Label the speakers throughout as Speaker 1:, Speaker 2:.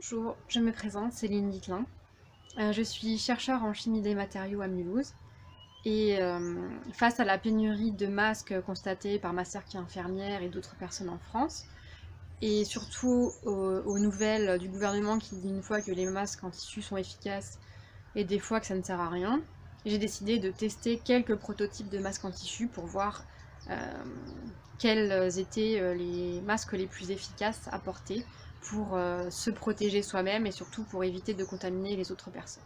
Speaker 1: Bonjour, je me présente, Céline Ditlin. Je suis chercheure en chimie des matériaux à Mulhouse et face à la pénurie de masques constatée par ma sœur qui est infirmière et d'autres personnes en France, et surtout aux nouvelles du gouvernement qui dit une fois que les masques en tissu sont efficaces et des fois que ça ne sert à rien, j'ai décidé de tester quelques prototypes de masques en tissu pour voir quels étaient les masques les plus efficaces à porter pour se protéger soi-même et surtout pour éviter de contaminer les autres personnes.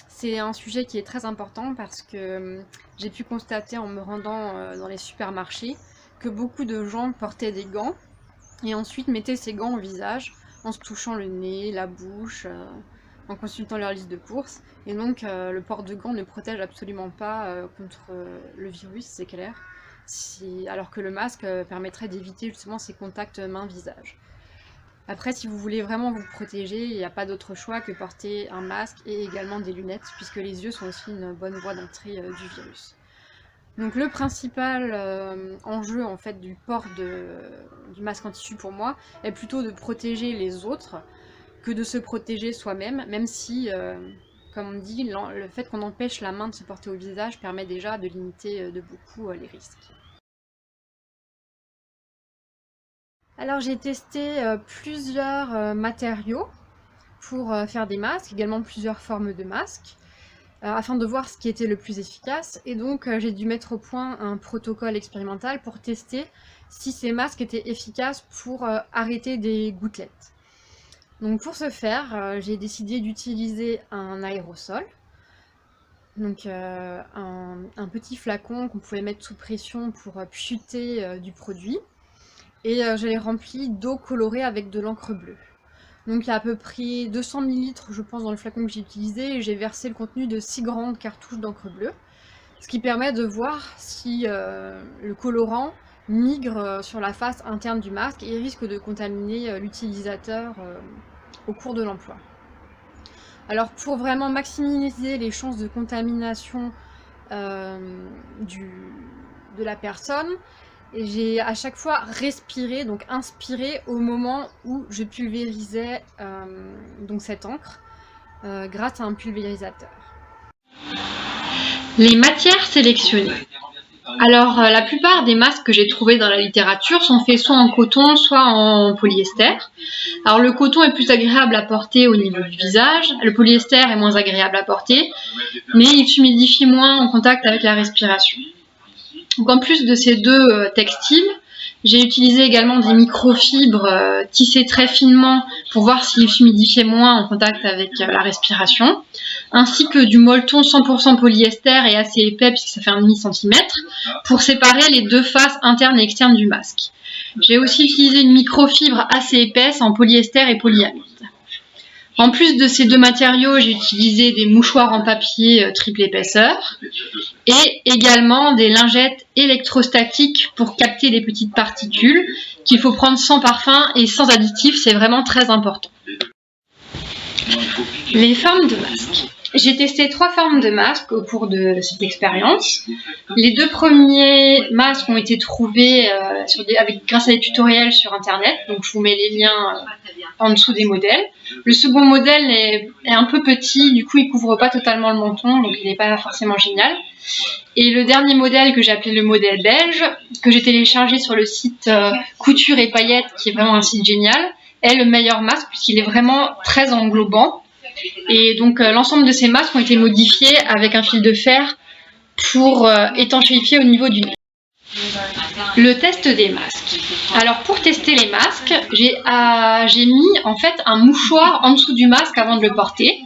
Speaker 1: C'est un sujet qui est très important parce que j'ai pu constater en me rendant dans les supermarchés que beaucoup de gens portaient des gants et ensuite mettaient ces gants au visage en se touchant le nez, la bouche, en consultant leur liste de courses. Et donc le port de gants ne protège absolument pas contre le virus, c'est clair, alors que le masque permettrait d'éviter justement ces contacts main-visage. Après, si vous voulez vraiment vous protéger, il n'y a pas d'autre choix que porter un masque et également des lunettes, puisque les yeux sont aussi une bonne voie d'entrée du virus. Donc le principal enjeu en fait du port du masque en tissu pour moi est plutôt de protéger les autres que de se protéger soi-même, même si, comme on dit, le fait qu'on empêche la main de se porter au visage permet déjà de limiter de beaucoup les risques. Alors j'ai testé plusieurs matériaux pour faire des masques, également plusieurs formes de masques, afin de voir ce qui était le plus efficace. Et donc j'ai dû mettre au point un protocole expérimental pour tester si ces masques étaient efficaces pour arrêter des gouttelettes. Donc pour ce faire, j'ai décidé d'utiliser un aérosol, donc un petit flacon qu'on pouvait mettre sous pression pour pchuter du produit. Et je l'ai rempli d'eau colorée avec de l'encre bleue. Donc il y a à peu près 200 ml je pense dans le flacon que j'ai utilisé et j'ai versé le contenu de 6 grandes cartouches d'encre bleue. Ce qui permet de voir si le colorant migre sur la face interne du masque et risque de contaminer l'utilisateur au cours de l'emploi. Alors pour vraiment maximiser les chances de contamination de la personne, j'ai à chaque fois respiré, donc inspiré au moment où je pulvérisais donc cette encre grâce à un pulvérisateur.
Speaker 2: Les matières sélectionnées. Alors la plupart des masques que j'ai trouvés dans la littérature sont faits soit en coton, soit en polyester. Alors le coton est plus agréable à porter au niveau du visage, le polyester est moins agréable à porter, mais il s'humidifie moins en contact avec la respiration. Donc en plus de ces deux textiles, j'ai utilisé également des microfibres tissées très finement pour voir s'ils s'humidifiaient moins en contact avec la respiration, ainsi que du molleton 100% polyester et assez épais puisque ça fait 1,5 cm pour séparer les deux faces internes et externes du masque. J'ai aussi utilisé une microfibre assez épaisse en polyester et polyamide. En plus de ces deux matériaux, j'ai utilisé des mouchoirs en papier triple épaisseur et également des lingettes électrostatiques pour capter les petites particules qu'il faut prendre sans parfum et sans additifs, c'est vraiment très important. Les formes de masques. J'ai testé 3 formes de masques au cours de cette expérience. Les 2 premiers masques ont été trouvés grâce à des tutoriels sur internet, donc je vous mets les liens en dessous des modèles. Le second modèle est un peu petit, du coup il couvre pas totalement le menton, donc il n'est pas forcément génial. Et le dernier modèle que j'ai appelé le modèle belge, que j'ai téléchargé sur le site Couture et Paillettes, qui est vraiment un site génial, est le meilleur masque puisqu'il est vraiment très englobant. Et donc l'ensemble de ces masques ont été modifiés avec un fil de fer pour étanchéifier au niveau du nez. Le test des masques. Alors pour tester les masques, j'ai mis en fait un mouchoir en dessous du masque avant de le porter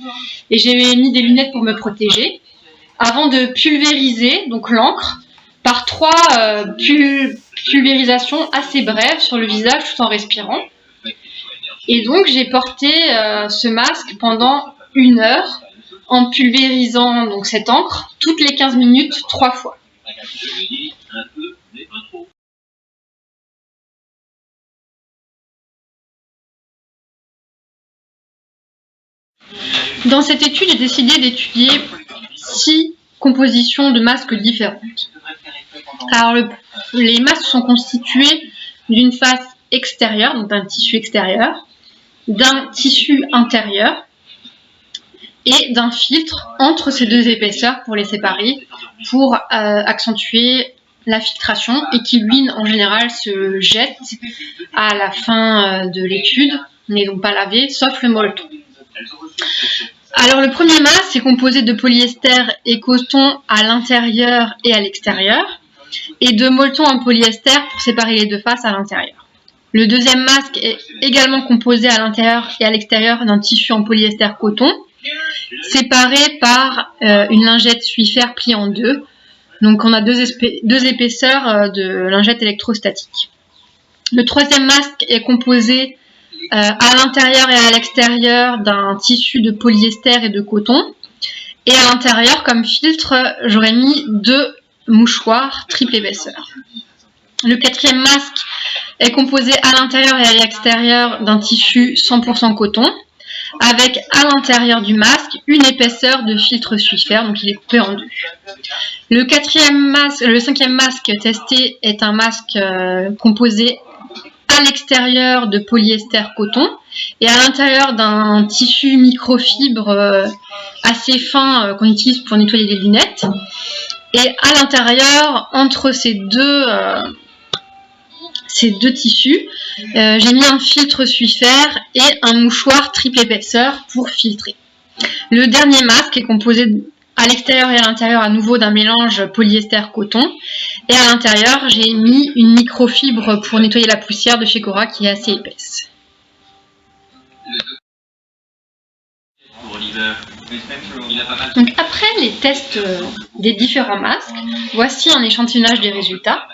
Speaker 2: et j'ai mis des lunettes pour me protéger avant de pulvériser donc l'encre par 3 pulvérisations assez brèves sur le visage tout en respirant. Et donc j'ai porté ce masque pendant 1 heure en pulvérisant donc cette encre toutes les 15 minutes 3 fois. Dans cette étude, j'ai décidé d'étudier 6 compositions de masques différentes. Alors les masques sont constitués d'une face extérieure, donc d'un tissu extérieur, d'un tissu intérieur et d'un filtre entre ces deux épaisseurs pour les séparer, pour accentuer la filtration, et qui lui en général se jette à la fin de l'étude, n'est donc pas lavé, sauf le molleton. Alors le premier masque est composé de polyester et coton à l'intérieur et à l'extérieur, et de molleton en polyester pour séparer les deux faces à l'intérieur. Le deuxième masque est également composé à l'intérieur et à l'extérieur d'un tissu en polyester coton, séparé par une lingette Swiffer pliée en deux. Donc on a deux épaisseurs de lingette électrostatique. Le troisième masque est composé à l'intérieur et à l'extérieur d'un tissu de polyester et de coton. Et à l'intérieur, comme filtre, j'aurais mis deux mouchoirs triple épaisseur. Le quatrième masque est composé à l'intérieur et à l'extérieur d'un tissu 100% coton, avec à l'intérieur du masque une épaisseur de filtre Swiffer, donc il est coupé en deux. Le cinquième masque testé est un masque composé à l'extérieur de polyester coton et à l'intérieur d'un tissu microfibre assez fin qu'on utilise pour nettoyer les lunettes. Et à l'intérieur, entre ces deux tissus, j'ai mis un filtre Swiffer et un mouchoir triple épaisseur pour filtrer. Le dernier masque est composé à l'extérieur et à l'intérieur à nouveau d'un mélange polyester-coton. Et à l'intérieur, j'ai mis une microfibre pour nettoyer la poussière de chez Cora qui est assez épaisse. Donc après les tests des différents masques, voici un échantillonnage des résultats.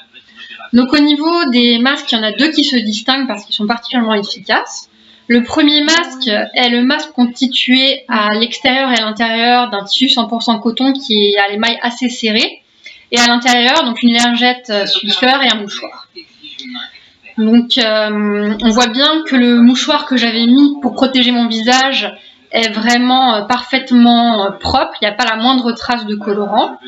Speaker 2: Donc au niveau des masques, il y en a deux qui se distinguent parce qu'ils sont particulièrement efficaces. Le premier masque est le masque constitué à l'extérieur et à l'intérieur d'un tissu 100% coton qui a les mailles assez serrées. Et à l'intérieur, donc une lingette Swiffer et un mouchoir. Donc on voit bien que le mouchoir que j'avais mis pour protéger mon visage est vraiment parfaitement propre, il n'y a pas la moindre trace de colorant.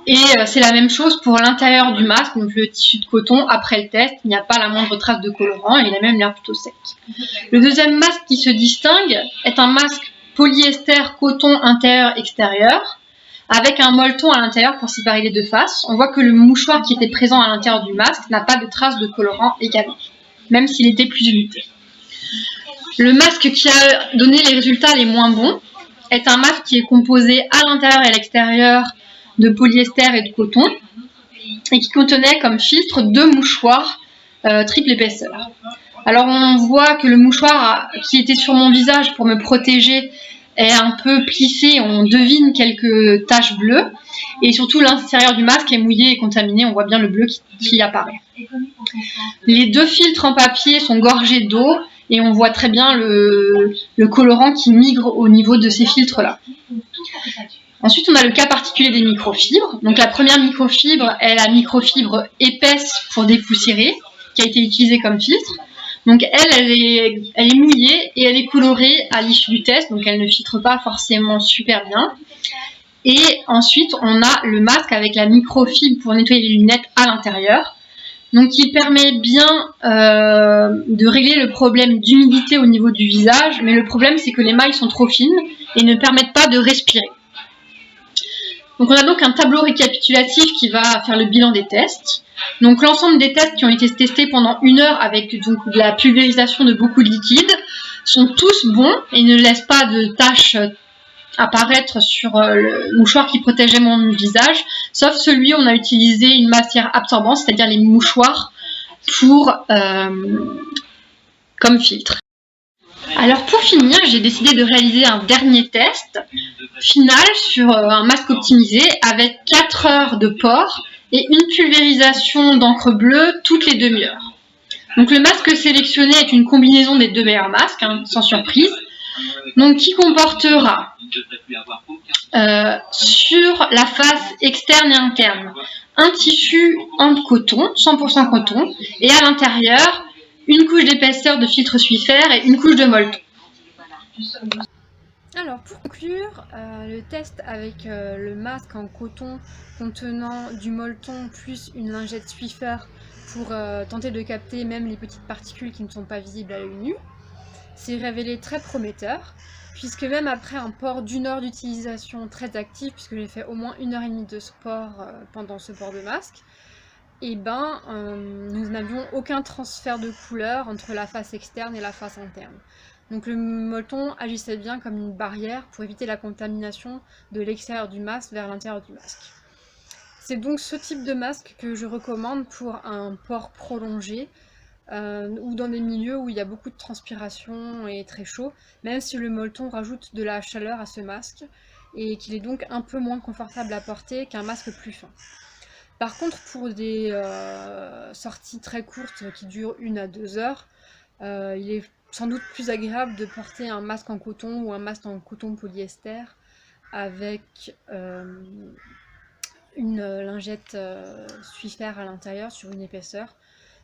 Speaker 2: Et c'est la même chose pour l'intérieur du masque, donc le tissu de coton, après le test, il n'y a pas la moindre trace de colorant et il a même l'air plutôt sec. Le deuxième masque qui se distingue est un masque polyester coton intérieur-extérieur, avec un molleton à l'intérieur pour séparer les deux faces. On voit que le mouchoir qui était présent à l'intérieur du masque n'a pas de trace de colorant également, même s'il était plus humide. Le masque qui a donné les résultats les moins bons est un masque qui est composé à l'intérieur et à l'extérieur de polyester et de coton et qui contenait comme filtre deux mouchoirs triple épaisseur. Alors on voit que le mouchoir qui était sur mon visage pour me protéger est un peu plissé, on devine quelques taches bleues et surtout l'intérieur du masque est mouillé et contaminé, on voit bien le bleu qui apparaît. Les deux filtres en papier sont gorgés d'eau et on voit très bien le colorant qui migre au niveau de ces filtres-là. Ensuite, on a le cas particulier des microfibres. Donc la première microfibre est la microfibre épaisse pour dépoussiérer, qui a été utilisée comme filtre. Donc elle est mouillée et elle est colorée à l'issue du test, donc elle ne filtre pas forcément super bien. Et ensuite, on a le masque avec la microfibre pour nettoyer les lunettes à l'intérieur. Donc il permet bien de régler le problème d'humidité au niveau du visage, mais le problème c'est que les mailles sont trop fines et ne permettent pas de respirer. Donc on a donc un tableau récapitulatif qui va faire le bilan des tests. Donc l'ensemble des tests qui ont été testés pendant 1 heure avec donc de la pulvérisation de beaucoup de liquide sont tous bons et ne laissent pas de taches apparaître sur le mouchoir qui protégeait mon visage, sauf celui où on a utilisé une matière absorbante, c'est-à-dire les mouchoirs comme filtre. Alors pour finir, j'ai décidé de réaliser un dernier test final sur un masque optimisé avec 4 heures de port et une pulvérisation d'encre bleue toutes les demi-heures. Donc le masque sélectionné est une combinaison des deux meilleurs masques, sans surprise, donc qui comportera sur la face externe et interne un tissu en coton, 100% coton, et à l'intérieur une couche d'épaisseur de filtre Swiffer et une couche de molleton.
Speaker 1: Alors pour conclure, le test avec le masque en coton contenant du molleton plus une lingette Swiffer pour tenter de capter même les petites particules qui ne sont pas visibles à l'œil nu. s'est révélé très prometteur, puisque même après un port d'1 heure d'utilisation très actif, puisque j'ai fait au moins 1h30 de sport pendant ce port de masque, et nous n'avions aucun transfert de couleur entre la face externe et la face interne. Donc le molleton agissait bien comme une barrière pour éviter la contamination de l'extérieur du masque vers l'intérieur du masque. C'est donc ce type de masque que je recommande pour un port prolongé ou dans des milieux où il y a beaucoup de transpiration et très chaud, même si le molleton rajoute de la chaleur à ce masque et qu'il est donc un peu moins confortable à porter qu'un masque plus fin. Par contre, pour des sorties très courtes qui durent 1 à 2 heures, il est sans doute plus agréable de porter un masque en coton ou un masque en coton polyester avec une lingette Swiffer à l'intérieur sur une épaisseur.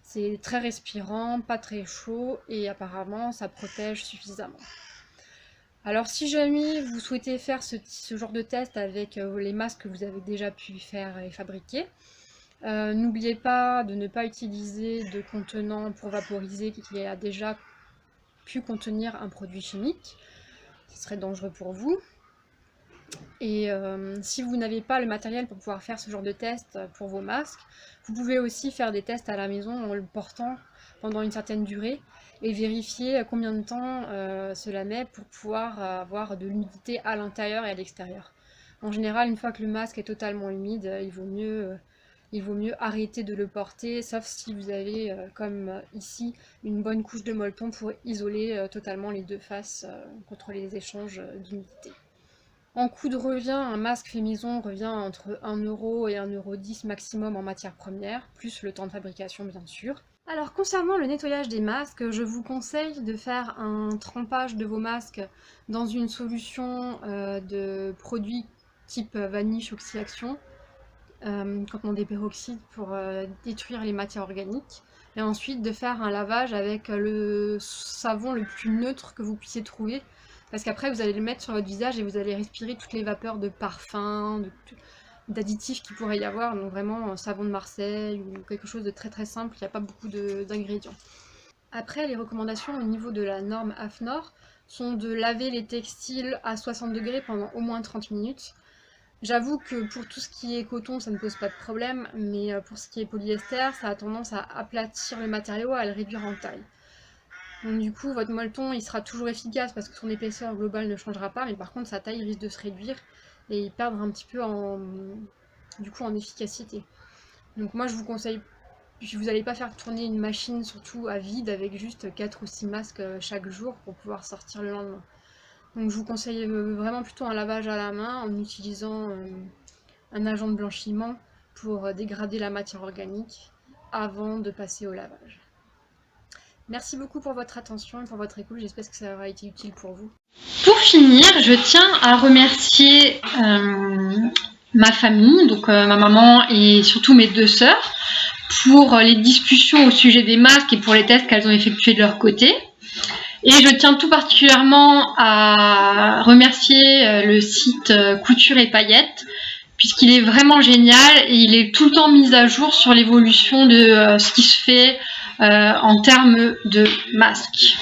Speaker 1: C'est très respirant, pas très chaud et apparemment ça protège suffisamment. Alors si jamais vous souhaitez faire ce genre de test avec les masques que vous avez déjà pu faire et fabriquer, n'oubliez pas de ne pas utiliser de contenant pour vaporiser qui a déjà pu contenir un produit chimique. Ce serait dangereux pour vous. Et si vous n'avez pas le matériel pour pouvoir faire ce genre de test pour vos masques, vous pouvez aussi faire des tests à la maison en le portant pendant une certaine durée et vérifier combien de temps cela met pour pouvoir avoir de l'humidité à l'intérieur et à l'extérieur. En général, une fois que le masque est totalement humide, il vaut mieux arrêter de le porter, sauf si vous avez, comme ici, une bonne couche de molleton pour isoler totalement les deux faces contre les échanges d'humidité. En coût de revient, un masque fait maison revient entre 1 € et 1,10 € maximum en matière première, plus le temps de fabrication bien sûr. Alors concernant le nettoyage des masques, je vous conseille de faire un trempage de vos masques dans une solution de produits type Vanish Oxy-Action, contenant des peroxydes pour détruire les matières organiques, et ensuite de faire un lavage avec le savon le plus neutre que vous puissiez trouver, parce qu'après vous allez le mettre sur votre visage et vous allez respirer toutes les vapeurs de parfum, d'additifs qu'il pourrait y avoir, donc vraiment un savon de Marseille ou quelque chose de très très simple, il n'y a pas beaucoup d'ingrédients. Après, les recommandations au niveau de la norme AFNOR sont de laver les textiles à 60 degrés pendant au moins 30 minutes. J'avoue que pour tout ce qui est coton, ça ne pose pas de problème, mais pour ce qui est polyester, ça a tendance à aplatir le matériau, à le réduire en taille. Donc du coup, votre molleton, il sera toujours efficace parce que son épaisseur globale ne changera pas, mais par contre, sa taille risque de se réduire et perdre un petit peu en efficacité. Donc moi, je vous conseille, vous n'allez pas faire tourner une machine, surtout à vide, avec juste 4 ou 6 masques chaque jour pour pouvoir sortir le lendemain. Donc je vous conseille vraiment plutôt un lavage à la main en utilisant un agent de blanchiment pour dégrader la matière organique avant de passer au lavage. Merci beaucoup pour votre attention et pour votre écoute, j'espère que ça aura été utile pour vous.
Speaker 2: Pour finir, je tiens à remercier ma famille, donc ma maman et surtout mes 2 sœurs, pour les discussions au sujet des masques et pour les tests qu'elles ont effectués de leur côté. Et je tiens tout particulièrement à remercier le site Couture et Paillettes, puisqu'il est vraiment génial et il est tout le temps mis à jour sur l'évolution de ce qui se fait en termes de masques.